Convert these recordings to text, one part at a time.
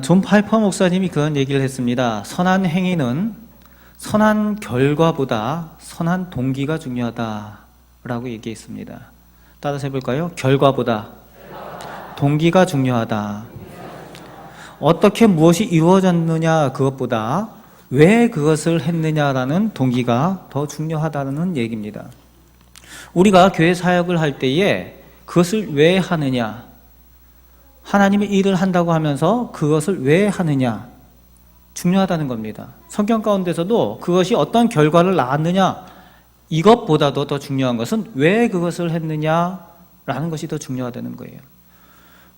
존 파이퍼 목사님이 그런 얘기를 했습니다. 선한 행위는 선한 결과보다 선한 동기가 중요하다라고 얘기했습니다. 따라서 해볼까요? 결과보다 동기가 중요하다. 어떻게 무엇이 이루어졌느냐 그것보다 왜 그것을 했느냐라는 동기가 더 중요하다는 얘기입니다. 우리가 교회 사역을 할 때에 그것을 왜 하느냐, 하나님의 일을 한다고 하면서 그것을 왜 하느냐 중요하다는 겁니다. 성경 가운데서도 그것이 어떤 결과를 낳았느냐 이것보다도 더 중요한 것은 왜 그것을 했느냐라는 것이 더 중요하다는 거예요.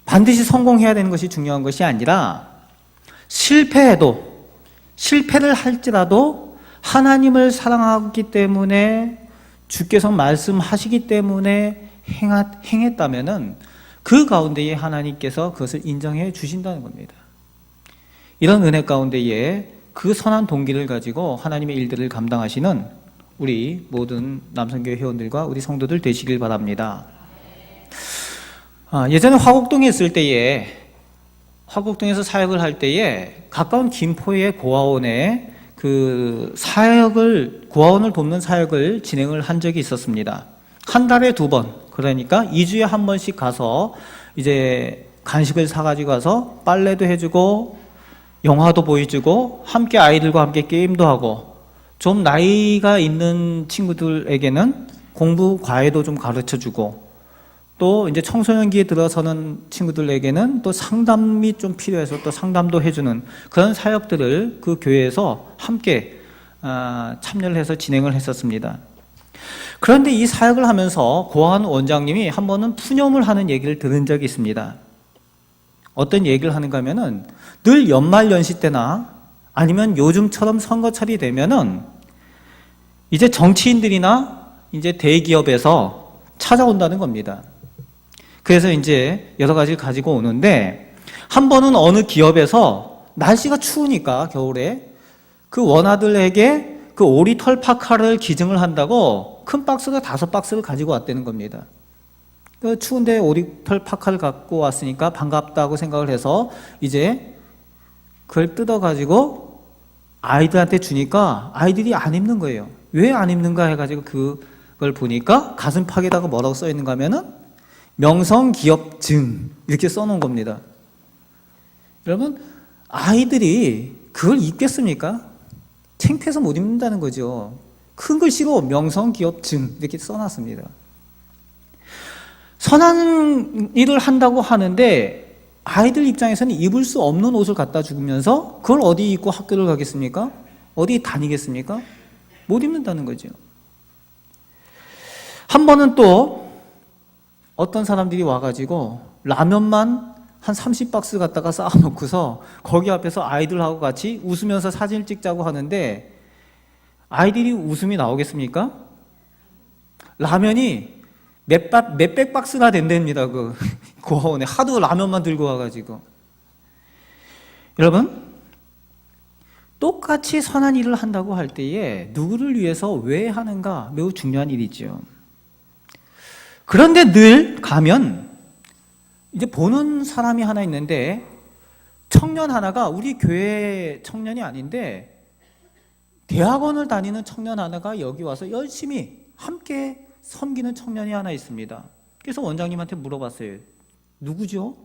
반드시 성공해야 되는 것이 중요한 것이 아니라 실패를 할지라도 하나님을 사랑하기 때문에 주께서 말씀하시기 때문에 행했다면은 그 가운데에 하나님께서 그것을 인정해 주신다는 겁니다. 이런 은혜 가운데에 그 선한 동기를 가지고 하나님의 일들을 감당하시는 우리 모든 남성교회 회원들과 우리 성도들 되시길 바랍니다. 예전에 화곡동에 있을 때에, 화곡동에서 사역을 할 때에 가까운 김포의 고아원에 고아원을 돕는 사역을 진행을 한 적이 있었습니다. 한 달에 2번, 그러니까 2주에 한 번씩 가서 이제 간식을 사가지고 가서 빨래도 해주고 영화도 보여주고 함께 아이들과 함께 게임도 하고 좀 나이가 있는 친구들에게는 공부 과외도 좀 가르쳐주고 또 이제 청소년기에 들어서는 친구들에게는 또 상담이 좀 필요해서 또 상담도 해주는 그런 사역들을 그 교회에서 함께 참여를 해서 진행을 했었습니다. 그런데 이 사역을 하면서 고아원 원장님이 한 번은 푸념을 하는 얘기를 들은 적이 있습니다. 어떤 얘기를 하는가 하면은 늘 연말연시 때나 아니면 요즘처럼 선거철이 되면은 이제 정치인들이나 이제 대기업에서 찾아온다는 겁니다. 그래서 이제 여러 가지를 가지고 오는데 한 번은 어느 기업에서 날씨가 추우니까 겨울에 그 원아들에게 그 오리털 파카를 기증을 한다고 큰 박스가 5박스를 가지고 왔다는 겁니다. 그 추운데 오리털 파카를 갖고 왔으니까 반갑다고 생각을 해서 이제 그걸 뜯어가지고 아이들한테 주니까 아이들이 안 입는 거예요. 왜 안 입는가 해가지고 그걸 보니까 가슴팍에다가 뭐라고 써 있는가 하면은 명성기업증 이렇게 써놓은 겁니다. 여러분, 아이들이 그걸 입겠습니까? 창피해서 못 입는다는 거죠. 큰 글씨로 명성기업증 이렇게 써놨습니다. 선한 일을 한다고 하는데 아이들 입장에서는 입을 수 없는 옷을 갖다 주면서 그걸 어디 입고 학교를 가겠습니까? 어디 다니겠습니까? 못 입는다는 거죠. 한 번은 또 어떤 사람들이 와가지고 라면만 한 30박스 갖다가 쌓아놓고서 거기 앞에서 아이들하고 같이 웃으면서 사진을 찍자고 하는데 아이들이 웃음이 나오겠습니까? 라면이 몇백 박스나 된답니다. 그 고아원에 하도 라면만 들고 와가지고. 여러분, 똑같이 선한 일을 한다고 할 때에 누구를 위해서 왜 하는가 매우 중요한 일이죠. 그런데 늘 가면 이제 보는 사람이 하나 있는데 청년 하나가 우리 교회 청년이 아닌데 대학원을 다니는 청년 하나가 여기 와서 열심히 함께 섬기는 청년이 하나 있습니다. 그래서 원장님한테 물어봤어요. 누구죠?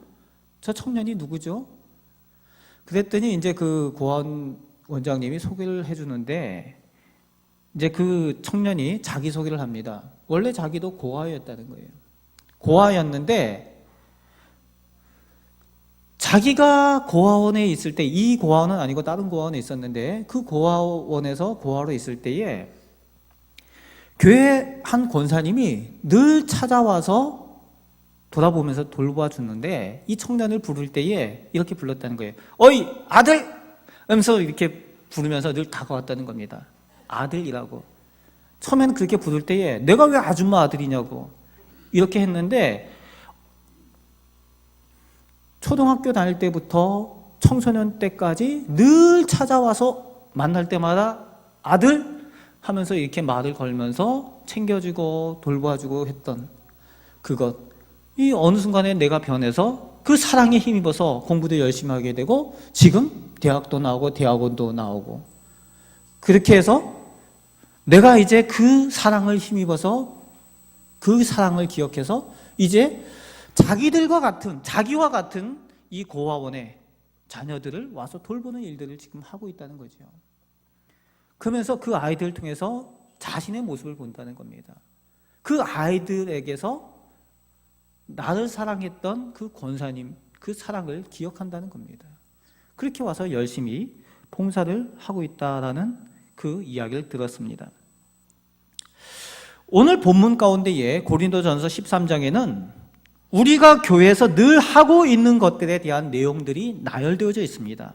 저 청년이 누구죠? 그랬더니 이제 그 고아원 원장님이 소개를 해주는데 이제 그 청년이 자기소개를 합니다. 원래 자기도 고아였다는 거예요. 고아였는데 자기가 고아원에 있을 때, 이 고아원은 아니고 다른 고아원에 있었는데 그 고아원에서 고아로 있을 때에 교회 한 권사님이 늘 찾아와서 돌아보면서 돌봐 주는데 이 청년을 부를 때에 이렇게 불렀다는 거예요. 어이 아들! 하면서 이렇게 부르면서 늘 다가왔다는 겁니다. 아들이라고. 처음에는 그렇게 부를 때에 내가 왜 아줌마 아들이냐고 이렇게 했는데 초등학교 다닐 때부터 청소년 때까지 늘 찾아와서 만날 때마다 아들 하면서 이렇게 말을 걸면서 챙겨주고 돌봐주고 했던 그것, 이 어느 순간에 내가 변해서 그 사랑에 힘입어서 공부도 열심히 하게 되고 지금 대학도 나오고 대학원도 나오고 그렇게 해서 내가 이제 그 사랑을 힘입어서 그 사랑을 기억해서 이제 자기와 같은 이 고아원의 자녀들을 와서 돌보는 일들을 지금 하고 있다는 거죠. 그러면서 그 아이들을 통해서 자신의 모습을 본다는 겁니다. 그 아이들에게서 나를 사랑했던 그 권사님, 그 사랑을 기억한다는 겁니다. 그렇게 와서 열심히 봉사를 하고 있다라는 그 이야기를 들었습니다. 오늘 본문 가운데에 고린도전서 13장에는 우리가 교회에서 늘 하고 있는 것들에 대한 내용들이 나열되어져 있습니다.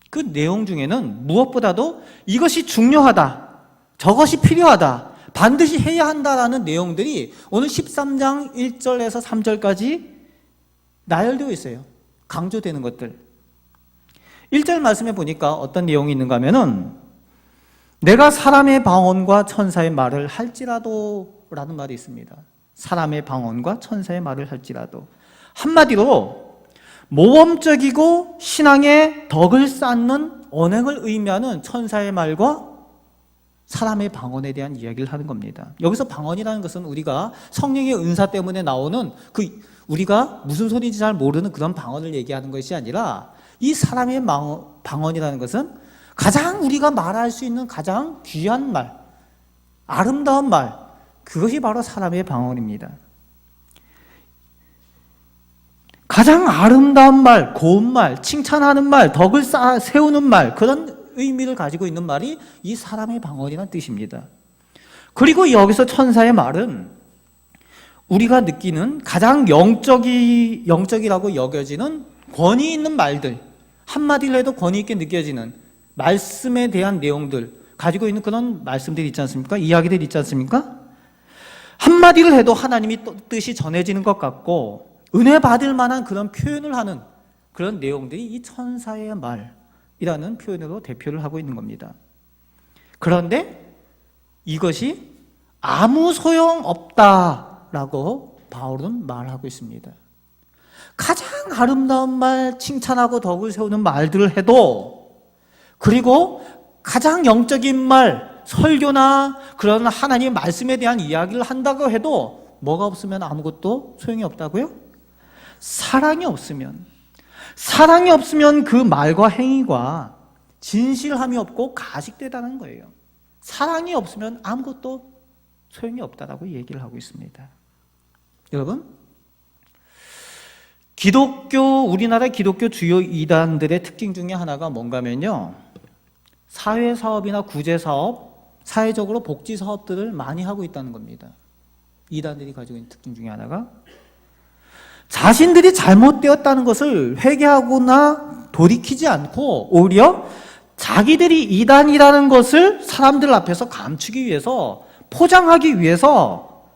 그 내용 중에는 무엇보다도 이것이 중요하다, 저것이 필요하다, 반드시 해야 한다라는 내용들이 오늘 13장 1절에서 3절까지 나열되어 있어요. 강조되는 것들. 1절 말씀에 보니까 어떤 내용이 있는가 하면은 내가 사람의 방언과 천사의 말을 할지라도 라는 말이 있습니다. 사람의 방언과 천사의 말을 할지라도. 한마디로 모범적이고 신앙의 덕을 쌓는 언행을 의미하는 천사의 말과 사람의 방언에 대한 이야기를 하는 겁니다. 여기서 방언이라는 것은 우리가 성령의 은사 때문에 나오는 우리가 무슨 소리인지 잘 모르는 그런 방언을 얘기하는 것이 아니라 이 사람의 방언이라는 것은 가장 우리가 말할 수 있는 가장 귀한 말, 아름다운 말, 그것이 바로 사람의 방언입니다. 가장 아름다운 말, 고운 말, 칭찬하는 말, 덕을 세우는 말, 그런 의미를 가지고 있는 말이 이 사람의 방언이라는 뜻입니다. 그리고 여기서 천사의 말은 우리가 느끼는 가장 영적이라고 여겨지는 권위 있는 말들, 한마디로 해도 권위 있게 느껴지는 말씀에 대한 내용들 가지고 있는 그런 말씀들이 있지 않습니까? 이야기들이 있지 않습니까? 한마디를 해도 하나님이 뜻이 전해지는 것 같고 은혜 받을 만한 그런 표현을 하는 그런 내용들이 이 천사의 말이라는 표현으로 대표를 하고 있는 겁니다. 그런데 이것이 아무 소용없다라고 바울은 말하고 있습니다. 가장 아름다운 말, 칭찬하고 덕을 세우는 말들을 해도, 그리고 가장 영적인 말, 설교나 그런 하나님의 말씀에 대한 이야기를 한다고 해도 뭐가 없으면 아무것도 소용이 없다고요? 사랑이 없으면 그 말과 행위가 진실함이 없고 가식되다는 거예요. 사랑이 없으면 아무것도 소용이 없다라고 얘기를 하고 있습니다. 여러분, 우리나라 기독교 주요 이단들의 특징 중에 하나가 뭔가면요, 사회사업이나 구제사업, 사회적으로 복지사업들을 많이 하고 있다는 겁니다. 이단들이 가지고 있는 특징 중에 하나가 자신들이 잘못되었다는 것을 회개하거나 돌이키지 않고 오히려 자기들이 이단이라는 것을 사람들 앞에서 감추기 위해서, 포장하기 위해서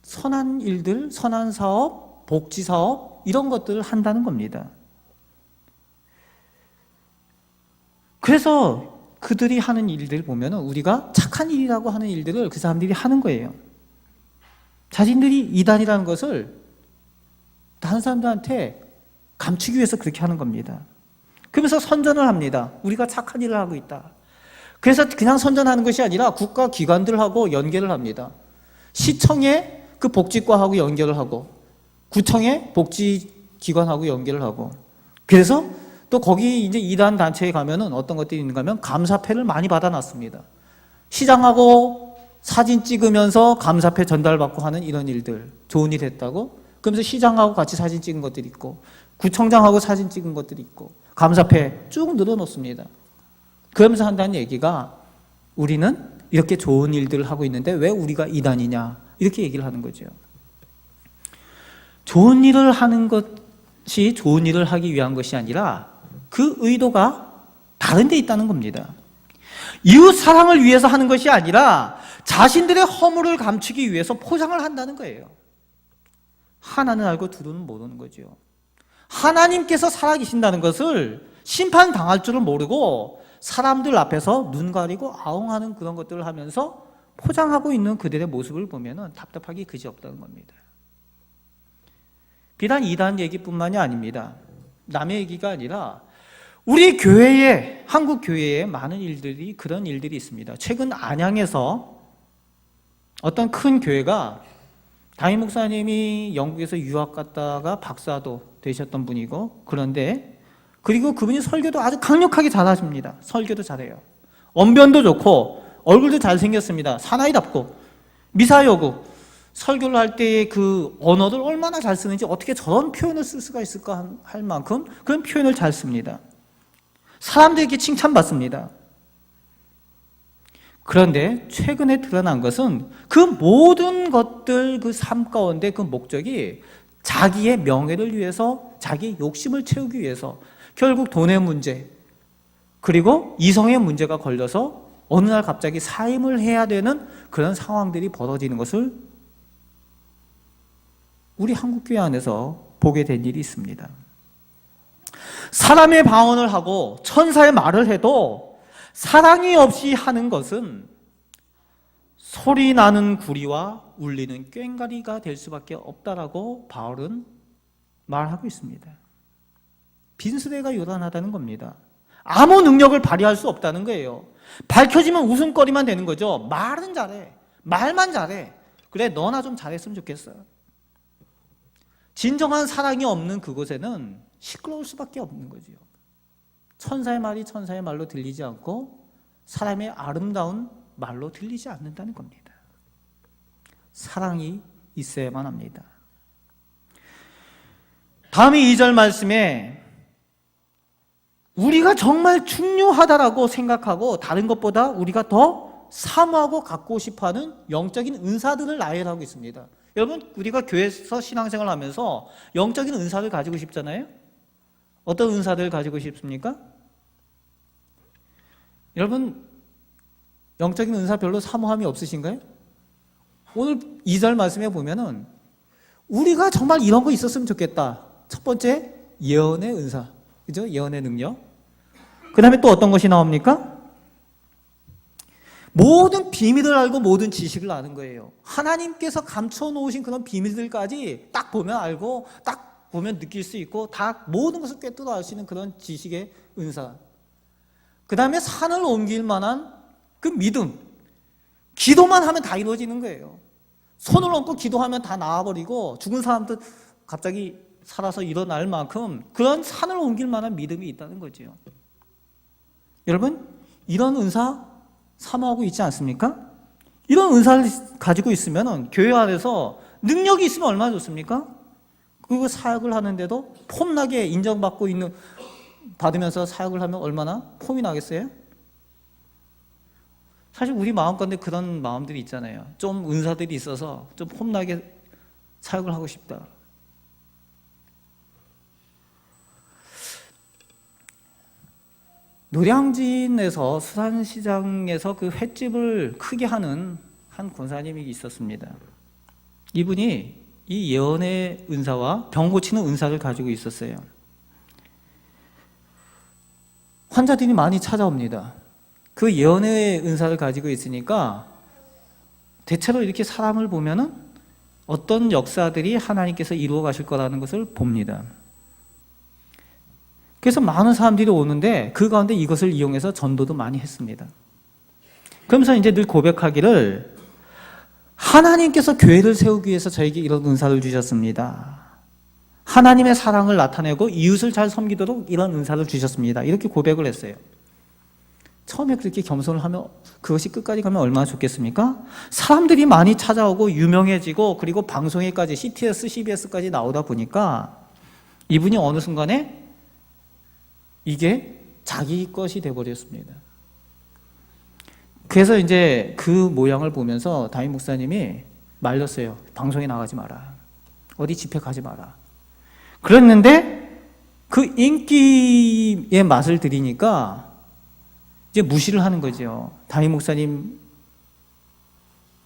선한 일들, 선한 사업, 복지사업 이런 것들을 한다는 겁니다. 그래서 그들이 하는 일들 보면 우리가 착한 일이라고 하는 일들을 그 사람들이 하는 거예요. 자신들이 이단이라는 것을 다른 사람들한테 감추기 위해서 그렇게 하는 겁니다. 그러면서 선전을 합니다. 우리가 착한 일을 하고 있다. 그래서 그냥 선전하는 것이 아니라 국가기관들하고 연계를 합니다. 시청에 그 복지과하고 연결을 하고, 구청에 복지기관하고 연결을 하고, 그래서 또 거기 이제 이단 단체에 가면은 어떤 것들이 있는가 하면 감사패를 많이 받아놨습니다. 시장하고 사진 찍으면서 감사패 전달받고 하는 이런 일들, 좋은 일 했다고. 그러면서 시장하고 같이 사진 찍은 것들이 있고, 구청장하고 사진 찍은 것들이 있고, 감사패 쭉 늘어놓습니다. 그러면서 한다는 얘기가 우리는 이렇게 좋은 일들을 하고 있는데 왜 우리가 이단이냐, 이렇게 얘기를 하는 거죠. 좋은 일을 하는 것이 좋은 일을 하기 위한 것이 아니라 그 의도가 다른 데 있다는 겁니다. 이웃 사랑을 위해서 하는 것이 아니라 자신들의 허물을 감추기 위해서 포장을 한다는 거예요. 하나는 알고 둘은 모르는 거죠. 하나님께서 살아계신다는 것을 심판당할 줄을 모르고 사람들 앞에서 눈 가리고 아웅하는 그런 것들을 하면서 포장하고 있는 그들의 모습을 보면 답답하기 그지없다는 겁니다. 비단 이단 얘기뿐만이 아닙니다. 남의 얘기가 아니라 우리 교회에, 한국 교회에 많은 일들이, 그런 일들이 있습니다. 최근 안양에서 어떤 큰 교회가, 담임 목사님이 영국에서 유학 갔다가 박사도 되셨던 분이고, 그런데 그리고 그분이 설교도 아주 강력하게 잘하십니다. 설교도 잘해요. 언변도 좋고 얼굴도 잘생겼습니다. 사나이답고 미사여구, 설교를 할 때의 그 언어를 얼마나 잘 쓰는지, 어떻게 저런 표현을 쓸 수가 있을까 할 만큼 그런 표현을 잘 씁니다. 사람들에게 칭찬받습니다. 그런데 최근에 드러난 것은 그 모든 것들, 그 삶 가운데 그 목적이 자기의 명예를 위해서, 자기의 욕심을 채우기 위해서, 결국 돈의 문제, 그리고 이성의 문제가 걸려서 어느 날 갑자기 사임을 해야 되는 그런 상황들이 벌어지는 것을 우리 한국교회 안에서 보게 된 일이 있습니다. 사람의 방언을 하고 천사의 말을 해도 사랑이 없이 하는 것은 소리 나는 구리와 울리는 꽹과리가 될 수밖에 없다라고 바울은 말하고 있습니다. 빈수레가 요란하다는 겁니다. 아무 능력을 발휘할 수 없다는 거예요. 밝혀지면 웃음거리만 되는 거죠. 말은 잘해, 말만 잘해. 그래, 너나 좀 잘했으면 좋겠어. 진정한 사랑이 없는 그곳에는 시끄러울 수밖에 없는 거죠. 천사의 말이 천사의 말로 들리지 않고 사람의 아름다운 말로 들리지 않는다는 겁니다. 사랑이 있어야만 합니다. 다음에 2절 말씀에 우리가 정말 중요하다라고 생각하고 다른 것보다 우리가 더 사모하고 갖고 싶어하는 영적인 은사들을 나열하고 있습니다. 여러분, 우리가 교회에서 신앙생활을 하면서 영적인 은사를 가지고 싶잖아요. 어떤 은사들을 가지고 싶습니까? 여러분, 영적인 은사 별로 사모함이 없으신가요? 오늘 2절 말씀에 보면은 우리가 정말 이런 거 있었으면 좋겠다. 첫 번째, 예언의 은사, 그죠? 예언의 능력. 그 다음에 또 어떤 것이 나옵니까? 모든 비밀을 알고 모든 지식을 아는 거예요. 하나님께서 감춰놓으신 그런 비밀들까지 딱 보면 알고, 딱 보면 느낄 수 있고, 다 모든 것을 꿰뚫어 알 수 있는 그런 지식의 은사. 그 다음에 산을 옮길 만한 그 믿음. 기도만 하면 다 이루어지는 거예요. 손을 얹고 기도하면 다 나와버리고, 죽은 사람도 갑자기 살아서 일어날 만큼 그런 산을 옮길 만한 믿음이 있다는 거죠. 여러분, 이런 은사 사모하고 있지 않습니까? 이런 은사를 가지고 있으면 교회 안에서 능력이 있으면 얼마나 좋습니까? 그리고 사역을 하는데도 폼나게 인정받고 있는, 받으면서 사역을 하면 얼마나 폼이 나겠어요? 사실 우리 마음 가운데 그런 마음들이 있잖아요. 좀 은사들이 있어서 좀 폼나게 사역을 하고 싶다. 노량진에서 수산시장에서 그 횟집을 크게 하는 한 권사님이 있었습니다. 이분이 이 예언의 은사와 병 고치는 은사를 가지고 있었어요. 환자들이 많이 찾아옵니다. 그 예언의 은사를 가지고 있으니까 대체로 이렇게 사람을 보면은 어떤 역사들이 하나님께서 이루어 가실 거라는 것을 봅니다. 그래서 많은 사람들이 오는데 그 가운데 이것을 이용해서 전도도 많이 했습니다. 그러면서 이제 늘 고백하기를, 하나님께서 교회를 세우기 위해서 저에게 이런 은사를 주셨습니다. 하나님의 사랑을 나타내고 이웃을 잘 섬기도록 이런 은사를 주셨습니다. 이렇게 고백을 했어요. 처음에 그렇게 겸손을 하면 그것이 끝까지 가면 얼마나 좋겠습니까? 사람들이 많이 찾아오고 유명해지고, 그리고 방송에까지 CTS, CBS까지 나오다 보니까 이분이 어느 순간에 이게 자기 것이 돼버렸습니다. 그래서 이제 그 모양을 보면서 담임 목사님이 말렸어요. 방송에 나가지 마라. 어디 집회 가지 마라. 그랬는데 그 인기의 맛을 들이니까 이제 무시를 하는 거죠. 담임 목사님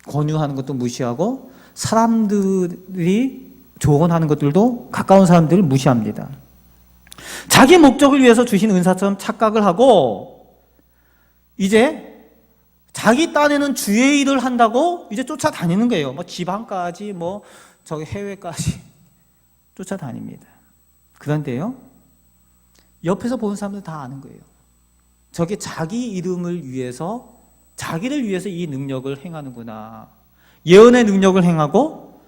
권유하는 것도 무시하고, 사람들이 조언하는 것들도 가까운 사람들을 무시합니다. 자기 목적을 위해서 주신 은사처럼 착각을 하고, 이제 자기 딴에는 주의 일을 한다고 이제 쫓아다니는 거예요. 뭐 지방까지, 뭐 저기 해외까지. 쫓아다닙니다. 그런데요, 옆에서 보는 사람들 다 아는 거예요. 저게 자기 이름을 위해서, 자기를 위해서 이 능력을 행하는구나. 예언의 능력을 행하고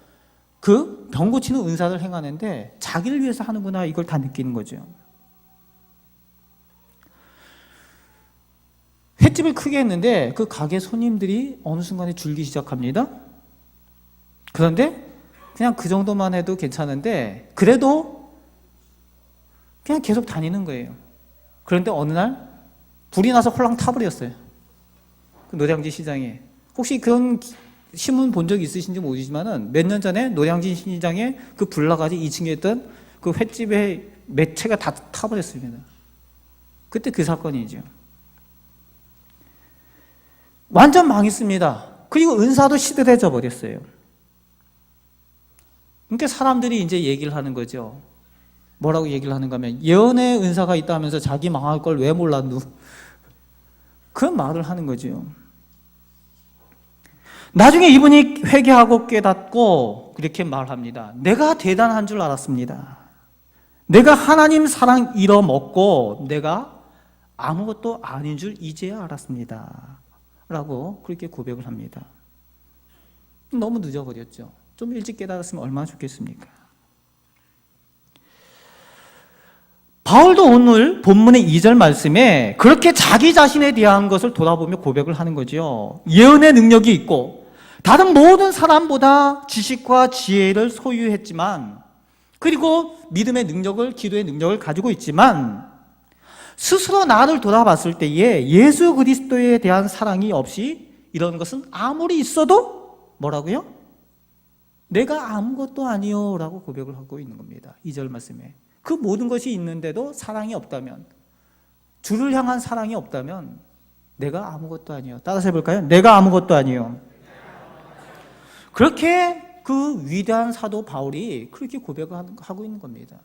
그 병 고치는 은사를 행하는데 자기를 위해서 하는구나, 이걸 다 느끼는 거죠. 횟집을 크게 했는데 그 가게 손님들이 어느 순간에 줄기 시작합니다. 그런데 그냥 그 정도만 해도 괜찮은데 그래도 그냥 계속 다니는 거예요. 그런데 어느 날 불이 나서 홀랑 타버렸어요. 그 노량진 시장에. 혹시 그런 신문 본 적 있으신지 모르지만은 몇 년 전에 노량진 시장에 그 불 나가지고 2층에 있던 그 횟집의 매체가 다 타버렸습니다. 그때 그 사건이죠. 완전 망했습니다. 그리고 은사도 시들해져 버렸어요. 그러니까 사람들이 이제 얘기를 하는 거죠. 뭐라고 얘기를 하는가 하면, 예언의 은사가 있다면서 자기 망할 걸 왜 몰랐누? 그런 말을 하는 거죠. 나중에 이분이 회개하고 깨닫고 그렇게 말합니다. 내가 대단한 줄 알았습니다. 내가 하나님 사랑 잃어먹고 내가 아무것도 아닌 줄 이제야 알았습니다. 라고 그렇게 고백을 합니다. 너무 늦어버렸죠. 좀 일찍 깨달았으면 얼마나 좋겠습니까? 바울도 오늘 본문의 2절 말씀에 그렇게 자기 자신에 대한 것을 돌아보며 고백을 하는 거죠. 예언의 능력이 있고 다른 모든 사람보다 지식과 지혜를 소유했지만, 그리고 믿음의 능력을, 기도의 능력을 가지고 있지만, 스스로 나를 돌아봤을 때에 예수 그리스도에 대한 사랑이 없이 이런 것은 아무리 있어도 뭐라고요? 내가 아무것도 아니요 라고 고백을 하고 있는 겁니다. 2절 말씀에. 그 모든 것이 있는데도 사랑이 없다면, 주를 향한 사랑이 없다면 내가 아무것도 아니요. 따라서 해볼까요? 내가 아무것도 아니요. 그렇게 그 위대한 사도 바울이 그렇게 고백을 하고 있는 겁니다.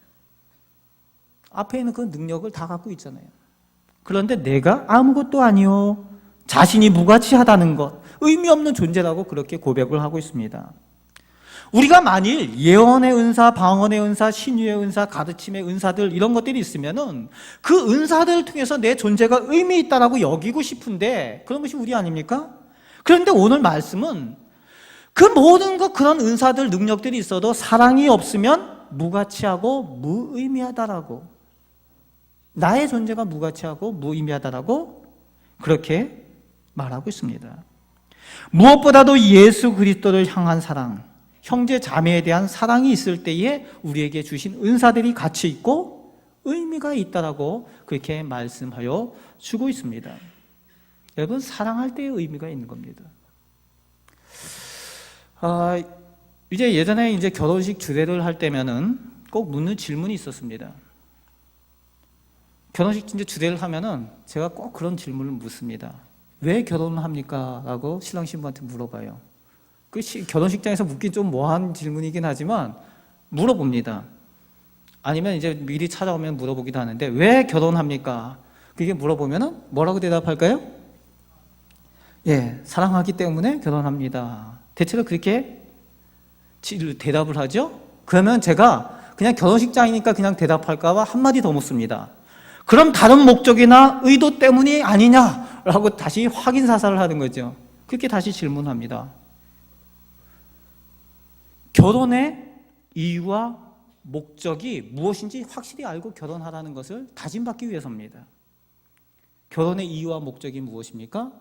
앞에 있는 그 능력을 다 갖고 있잖아요. 그런데 내가 아무것도 아니요, 자신이 무가치하다는 것, 의미 없는 존재라고 그렇게 고백을 하고 있습니다. 우리가 만일 예언의 은사, 방언의 은사, 신유의 은사, 가르침의 은사들, 이런 것들이 있으면은 그 은사들을 통해서 내 존재가 의미 있다라고 여기고 싶은데 그런 것이 우리 아닙니까? 그런데 오늘 말씀은 그 모든 것, 그런 은사들, 능력들이 있어도 사랑이 없으면 무가치하고 무의미하다라고, 나의 존재가 무가치하고 무의미하다라고 그렇게 말하고 있습니다. 무엇보다도 예수 그리스도를 향한 사랑, 형제 자매에 대한 사랑이 있을 때에 우리에게 주신 은사들이 가치 있고 의미가 있다라고 그렇게 말씀하여 주고 있습니다. 여러분, 사랑할 때의 의미가 있는 겁니다. 이제 예전에 이제 결혼식 주례를 할 때면은 꼭 묻는 질문이 있었습니다. 결혼식 이제 주례를 하면은 제가 꼭 그런 질문을 묻습니다. 왜 결혼을 합니까? 라고 신랑 신부한테 물어봐요. 그 결혼식장에서 묻기 좀 뭐한 질문이긴 하지만 물어봅니다. 아니면 이제 미리 찾아오면 물어보기도 하는데, 왜 결혼합니까? 그게 물어보면은 뭐라고 대답할까요? 예, 사랑하기 때문에 결혼합니다. 대체로 그렇게 대답을 하죠. 그러면 제가 그냥 결혼식장이니까 그냥 대답할까 봐 한마디 더 묻습니다. 그럼 다른 목적이나 의도 때문이 아니냐라고 다시 확인 사살을 하는 거죠. 그렇게 다시 질문합니다. 결혼의 이유와 목적이 무엇인지 확실히 알고 결혼하라는 것을 다짐받기 위해서입니다. 결혼의 이유와 목적이 무엇입니까?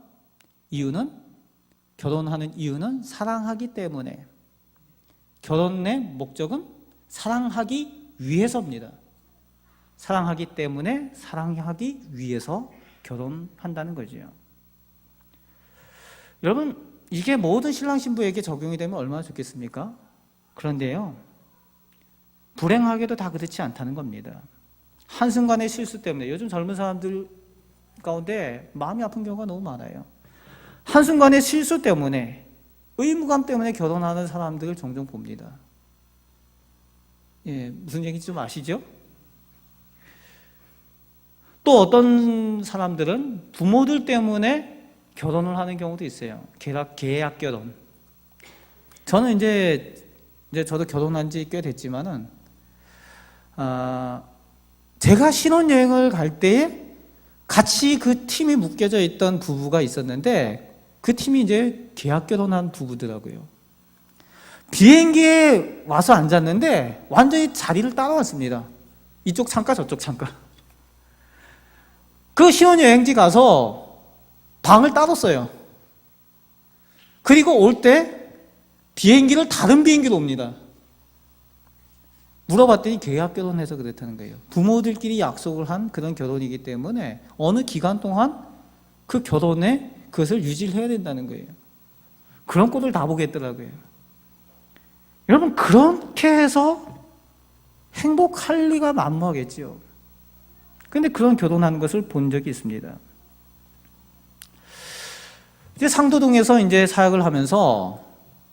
결혼하는 이유는 사랑하기 때문에, 결혼의 목적은 사랑하기 위해서입니다. 사랑하기 때문에, 사랑하기 위해서 결혼한다는 거죠. 여러분, 이게 모든 신랑 신부에게 적용이 되면 얼마나 좋겠습니까? 그런데요, 불행하게도 다 그렇지 않다는 겁니다. 한순간의 실수 때문에, 요즘 젊은 사람들 가운데 마음이 아픈 경우가 너무 많아요. 한순간의 실수 때문에, 의무감 때문에 결혼하는 사람들을 종종 봅니다. 예, 무슨 얘기인지 좀 아시죠? 또 어떤 사람들은 부모들 때문에 결혼을 하는 경우도 있어요. 계약 결혼. 저는 이제 저도 결혼한 지 꽤 됐지만은 제가 신혼여행을 갈 때에 같이 그 팀이 묶여져 있던 부부가 있었는데 그 팀이 이제 계약 결혼한 부부더라고요. 비행기에 와서 앉았는데 완전히 자리를 따라왔습니다. 이쪽 창가 저쪽 창가. 그 신혼여행지 가서 방을 따로 써요. 그리고 올 때 비행기를 다른 비행기로 옵니다. 물어봤더니 계약 결혼해서 그렇다는 거예요. 부모들끼리 약속을 한 그런 결혼이기 때문에 어느 기간 동안 그 결혼에 그것을 유지를 해야 된다는 거예요. 그런 꼴을 다 보겠더라고요. 여러분, 그렇게 해서 행복할 리가 만무하겠지요. 근데 그런 결혼하는 것을 본 적이 있습니다. 이제 상도동에서 이제 사역을 하면서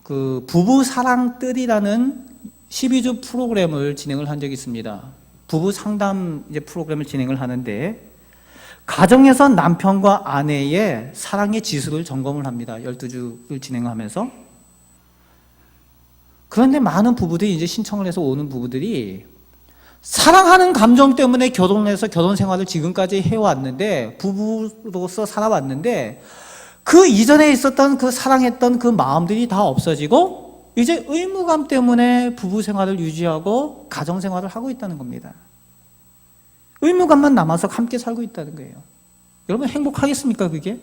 그 부부 사랑뜰이라는 12주 프로그램을 진행을 한 적이 있습니다. 부부 상담 이제 프로그램을 진행을 하는데 가정에서 남편과 아내의 사랑의 지수를 점검을 합니다. 12주를 진행하면서. 그런데 많은 부부들이 이제 신청을 해서 오는 부부들이 사랑하는 감정 때문에 결혼해서 결혼 생활을 지금까지 해왔는데 부부로서 살아왔는데 그 이전에 있었던 그 사랑했던 그 마음들이 다 없어지고 이제 의무감 때문에 부부 생활을 유지하고 가정 생활을 하고 있다는 겁니다. 의무감만 남아서 함께 살고 있다는 거예요. 여러분, 행복하겠습니까, 그게?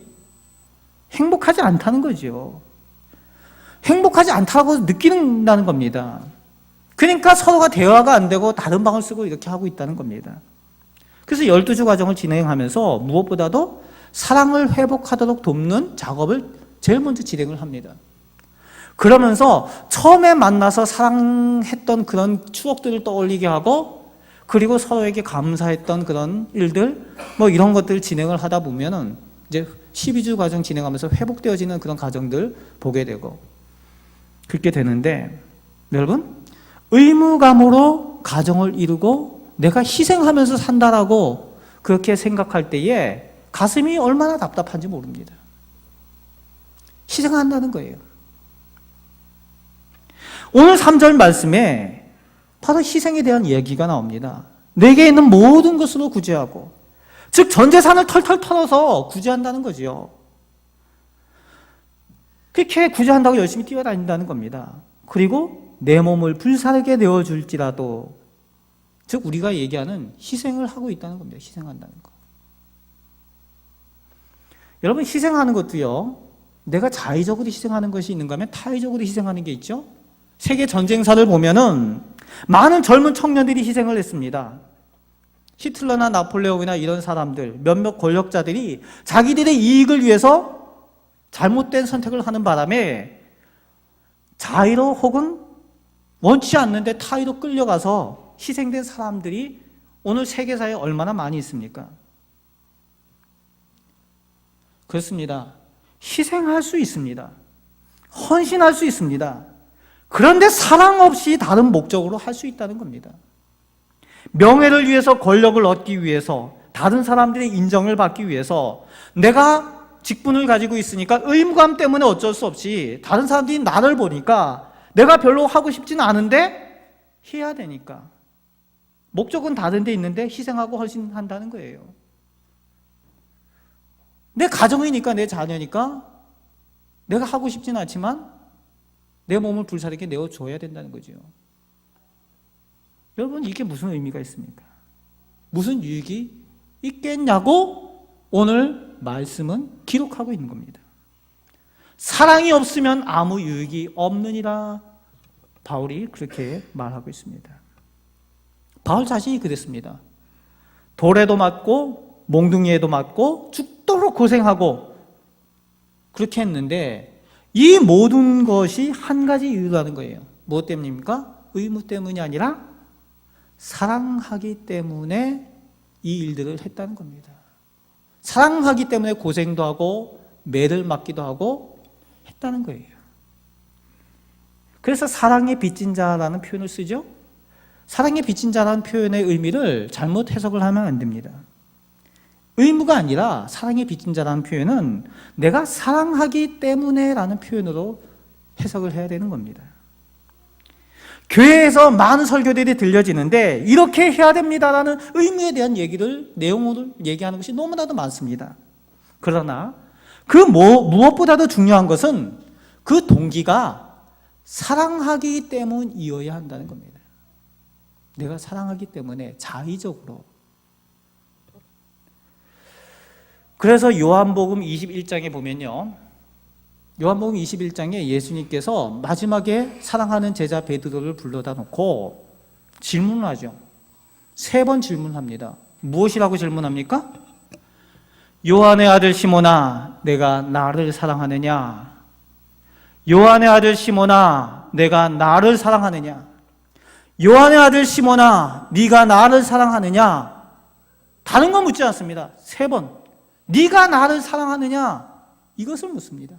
행복하지 않다는 거죠. 행복하지 않다고 느끼는다는 겁니다. 그러니까 서로가 대화가 안 되고 다른 방을 쓰고 이렇게 하고 있다는 겁니다. 그래서 12주 과정을 진행하면서 무엇보다도 사랑을 회복하도록 돕는 작업을 제일 먼저 진행을 합니다. 그러면서 처음에 만나서 사랑했던 그런 추억들을 떠올리게 하고 그리고 서로에게 감사했던 그런 일들 뭐 이런 것들을 진행을 하다 보면은 이제 12주 과정 진행하면서 회복되어지는 그런 과정들 보게 되고 그렇게 되는데 여러분, 의무감으로 가정을 이루고 내가 희생하면서 산다라고 그렇게 생각할 때에 가슴이 얼마나 답답한지 모릅니다. 희생한다는 거예요. 오늘 3절 말씀에 바로 희생에 대한 이야기가 나옵니다. 내게 있는 모든 것으로 구제하고, 즉 전 재산을 털털 털어서 구제한다는 거지요. 그렇게 구제한다고 열심히 뛰어다닌다는 겁니다. 그리고 내 몸을 불사르게 내어줄지라도, 즉 우리가 얘기하는 희생을 하고 있다는 겁니다. 희생한다는 거. 여러분, 희생하는 것도요, 내가 자의적으로 희생하는 것이 있는가 하면 타의적으로 희생하는 게 있죠. 세계 전쟁사를 보면은 많은 젊은 청년들이 희생을 했습니다. 히틀러나 나폴레옹이나 이런 사람들, 몇몇 권력자들이 자기들의 이익을 위해서 잘못된 선택을 하는 바람에 자의로 혹은 원치 않는데 타의로 끌려가서 희생된 사람들이 오늘 세계사에 얼마나 많이 있습니까? 그렇습니다. 희생할 수 있습니다. 헌신할 수 있습니다. 그런데 사랑 없이 다른 목적으로 할 수 있다는 겁니다. 명예를 위해서, 권력을 얻기 위해서, 다른 사람들의 인정을 받기 위해서 내가 직분을 가지고 있으니까 의무감 때문에 어쩔 수 없이 다른 사람들이 나를 보니까 내가 별로 하고 싶지는 않은데 해야 되니까 목적은 다른 데 있는데 희생하고 헌신한다는 거예요. 내 가정이니까, 내 자녀니까 내가 하고 싶지는 않지만 내 몸을 불사르게 내어줘야 된다는 거죠. 여러분, 이게 무슨 의미가 있습니까? 무슨 유익이 있겠냐고 오늘 말씀은 기록하고 있는 겁니다. 사랑이 없으면 아무 유익이 없느니라 바울이 그렇게 말하고 있습니다. 바울 자신이 그랬습니다. 돌에도 맞고 몽둥이에도 맞고 죽도록 고생하고 그렇게 했는데 이 모든 것이 한 가지 이유라는 거예요. 무엇 때문입니까? 의무 때문이 아니라 사랑하기 때문에 이 일들을 했다는 겁니다. 사랑하기 때문에 고생도 하고 매를 맞기도 하고 했다는 거예요. 그래서 사랑에 빚진 자라는 표현을 쓰죠. 사랑에 빚진 자라는 표현의 의미를 잘못 해석을 하면 안 됩니다. 의무가 아니라 사랑에 빚진 자라는 표현은 내가 사랑하기 때문에 라는 표현으로 해석을 해야 되는 겁니다. 교회에서 많은 설교들이 들려지는데 이렇게 해야 됩니다라는 의무에 대한 얘기를, 내용을 얘기하는 것이 너무나도 많습니다. 그러나 무엇보다도 중요한 것은 그 동기가 사랑하기 때문이어야 한다는 겁니다. 내가 사랑하기 때문에 자의적으로. 그래서 요한복음 21장에 보면요, 요한복음 21장에 예수님께서 마지막에 사랑하는 제자 베드로를 불러다 놓고 질문을 하죠. 3번 질문합니다. 무엇이라고 질문합니까? 요한의 아들 시몬아, 내가 나를 사랑하느냐? 요한의 아들 시몬아, 내가 나를 사랑하느냐? 요한의 아들 시몬아, 네가 나를 사랑하느냐? 다른 건 묻지 않습니다. 3번. 네가 나를 사랑하느냐? 이것을 묻습니다.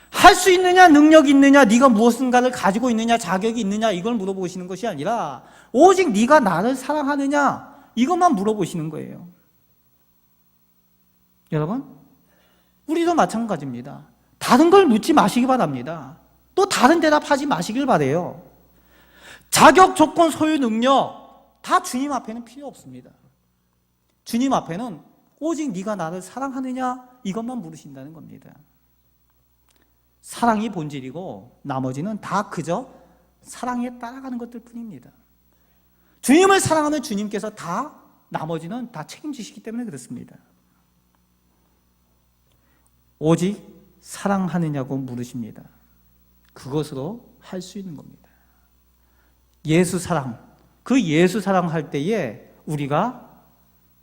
할 수 있느냐, 능력이 있느냐, 네가 무엇인가를 가지고 있느냐, 자격이 있느냐, 이걸 물어보시는 것이 아니라 오직 네가 나를 사랑하느냐, 이것만 물어보시는 거예요. 여러분, 우리도 마찬가지입니다. 다른 걸 묻지 마시기 바랍니다. 또 다른 대답하지 마시길 바라요. 자격, 조건, 소유, 능력 다 주님 앞에는 필요 없습니다. 주님 앞에는 오직 네가 나를 사랑하느냐, 이것만 물으신다는 겁니다. 사랑이 본질이고 나머지는 다 그저 사랑에 따라가는 것들 뿐입니다. 주님을 사랑하는 주님께서 다 나머지는 다 책임지시기 때문에 그렇습니다. 오직 사랑하느냐고 물으십니다. 그것으로 할 수 있는 겁니다. 예수 사랑, 그 예수 사랑할 때에 우리가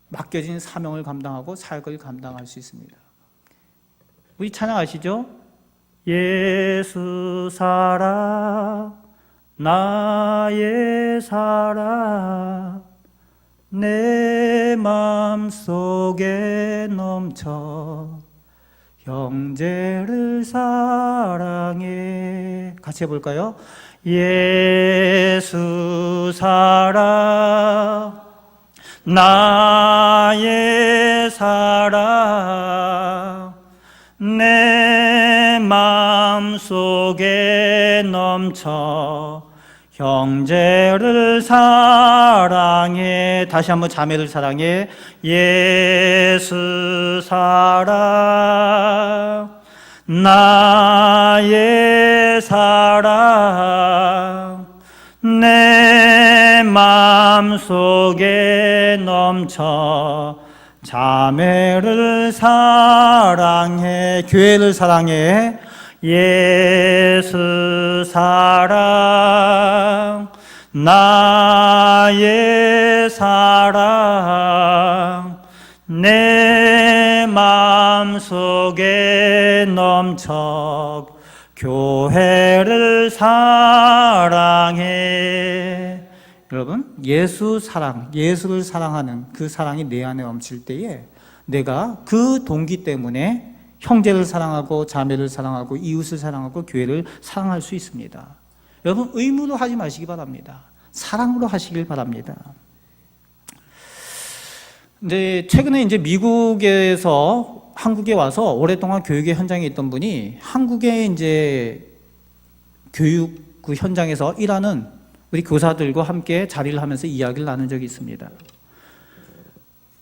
맡겨진 사명을 감당하고 사역을 감당할 수 있습니다. 우리 찬양 아시죠? 예수 사랑, 나의 사랑, 내 맘속에 넘쳐 형제를 사랑해. 같이 해볼까요? 예수 사랑, 나의 사랑, 내 맘속에 넘쳐 형제를 사랑해. 다시 한번 자매를 사랑해. 예수 사랑, 나의 사랑, 내 맘속에 넘쳐 자매를 사랑해. 교회를 사랑해. 예수 사랑, 나의 사랑, 내 맘속에 넘쳐 교회를 사랑해. 여러분, 예수 사랑, 예수를 사랑하는 그 사랑이 내 안에 넘칠 때에 내가 그 동기 때문에 형제를 사랑하고 자매를 사랑하고 이웃을 사랑하고 교회를 사랑할 수 있습니다. 여러분, 의무로 하지 마시기 바랍니다. 사랑으로 하시길 바랍니다. 최근에 미국에서 한국에 와서 오랫동안 교육의 현장에 있던 분이 한국의 교육 그 현장에서 일하는 우리 교사들과 함께 자리를 하면서 이야기를 나눈 적이 있습니다.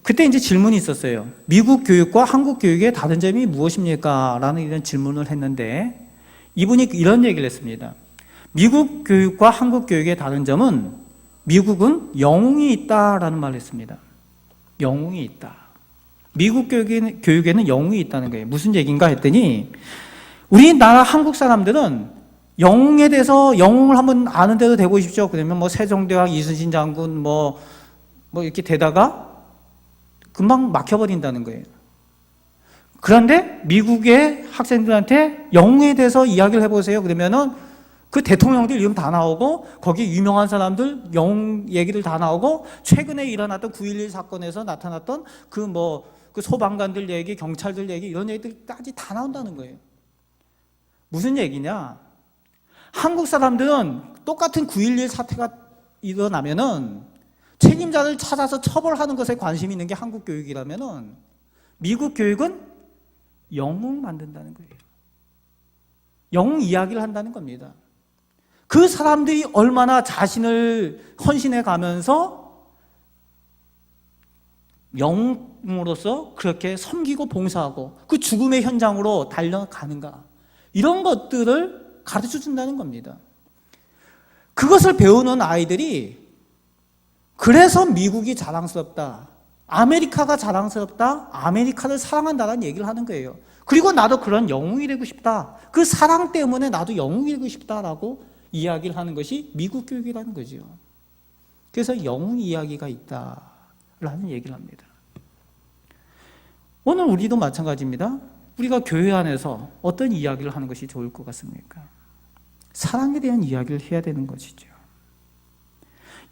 그때 질문이 있었어요. 미국 교육과 한국 교육의 다른 점이 무엇입니까? 라는 이런 질문을 했는데 이분이 이런 얘기를 했습니다. 미국 교육과 한국 교육의 다른 점은 미국은 영웅이 있다라는 말을 했습니다. 영웅이 있다. 미국 교육에는 영웅이 있다는 거예요. 무슨 얘기인가 했더니 우리나라 한국 사람들은 영웅에 대해서 영웅을 한번 아는 대로 되보십시오. 그러면 세종대왕, 이순신 장군 이렇게 되다가 금방 막혀버린다는 거예요. 그런데 미국의 학생들한테 영웅에 대해서 이야기를 해보세요. 그러면은 그 대통령들 이름 다 나오고 거기 유명한 사람들 영웅 얘기들 다 나오고 최근에 일어났던 9.11 사건에서 나타났던 그 소방관들 얘기, 경찰들 얘기 이런 얘기들까지 다 나온다는 거예요. 무슨 얘기냐? 한국 사람들은 똑같은 9.11 사태가 일어나면은 책임자를 찾아서 처벌하는 것에 관심이 있는 게 한국 교육이라면은 미국 교육은 영웅 만든다는 거예요. 영웅 이야기를 한다는 겁니다. 그 사람들이 얼마나 자신을 헌신해 가면서 영웅으로서 그렇게 섬기고 봉사하고 그 죽음의 현장으로 달려가는가, 이런 것들을 가르쳐 준다는 겁니다. 그것을 배우는 아이들이 그래서 미국이 자랑스럽다, 아메리카가 자랑스럽다, 아메리카를 사랑한다는 얘기를 하는 거예요. 그리고 나도 그런 영웅이 되고 싶다, 그 사랑 때문에 나도 영웅이 되고 싶다라고 이야기를 하는 것이 미국 교육이라는 거죠. 그래서 영웅 이야기가 있다라는 얘기를 합니다. 오늘 우리도 마찬가지입니다. 우리가 교회 안에서 어떤 이야기를 하는 것이 좋을 것 같습니까? 사랑에 대한 이야기를 해야 되는 것이죠.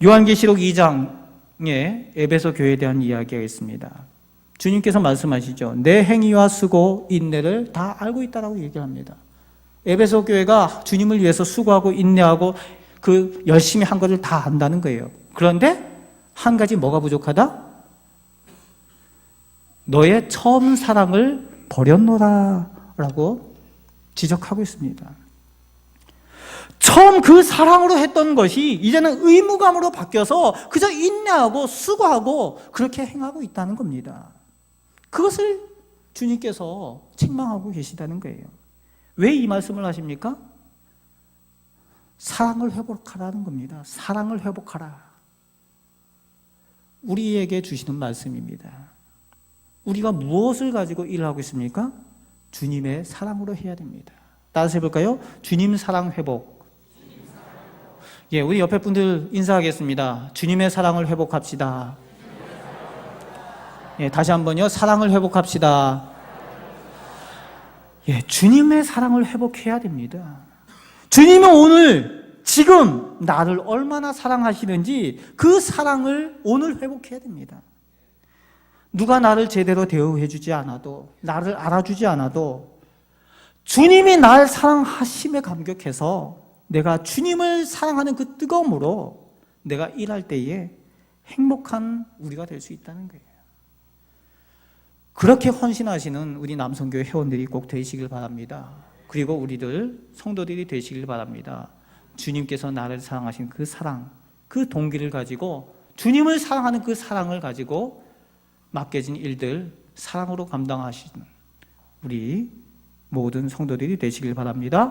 요한계시록 2장에 에베소 교회에 대한 이야기가 있습니다. 주님께서 말씀하시죠. 내 행위와 수고, 인내를 다 알고 있다라고 얘기를 합니다. 에베소 교회가 주님을 위해서 수고하고 인내하고 그 열심히 한 것을 다 안다는 거예요. 그런데 한 가지 뭐가 부족하다? 너의 처음 사랑을 버렸노라 라고 지적하고 있습니다. 처음 그 사랑으로 했던 것이 이제는 의무감으로 바뀌어서 그저 인내하고 수고하고 그렇게 행하고 있다는 겁니다. 그것을 주님께서 책망하고 계시다는 거예요. 왜 이 말씀을 하십니까? 사랑을 회복하라는 겁니다. 사랑을 회복하라. 우리에게 주시는 말씀입니다. 우리가 무엇을 가지고 일을 하고 있습니까? 주님의 사랑으로 해야 됩니다. 따라서 해볼까요? 주님 사랑 회복. 예, 우리 옆에 분들 인사하겠습니다. 주님의 사랑을 회복합시다. 예, 다시 한번요. 사랑을 회복합시다. 예, 주님의 사랑을 회복해야 됩니다. 주님은 오늘 지금 나를 얼마나 사랑하시는지 그 사랑을 오늘 회복해야 됩니다. 누가 나를 제대로 대우해 주지 않아도, 나를 알아주지 않아도 주님이 날 사랑하심에 감격해서 내가 주님을 사랑하는 그 뜨거움으로 내가 일할 때에 행복한 우리가 될 수 있다는 거예요. 그렇게 헌신하시는 우리 남성교회 회원들이 꼭 되시길 바랍니다. 그리고 우리들 성도들이 되시길 바랍니다. 주님께서 나를 사랑하신 그 사랑, 그 동기를 가지고 주님을 사랑하는 그 사랑을 가지고 맡겨진 일들 사랑으로 감당하시는 우리 모든 성도들이 되시길 바랍니다.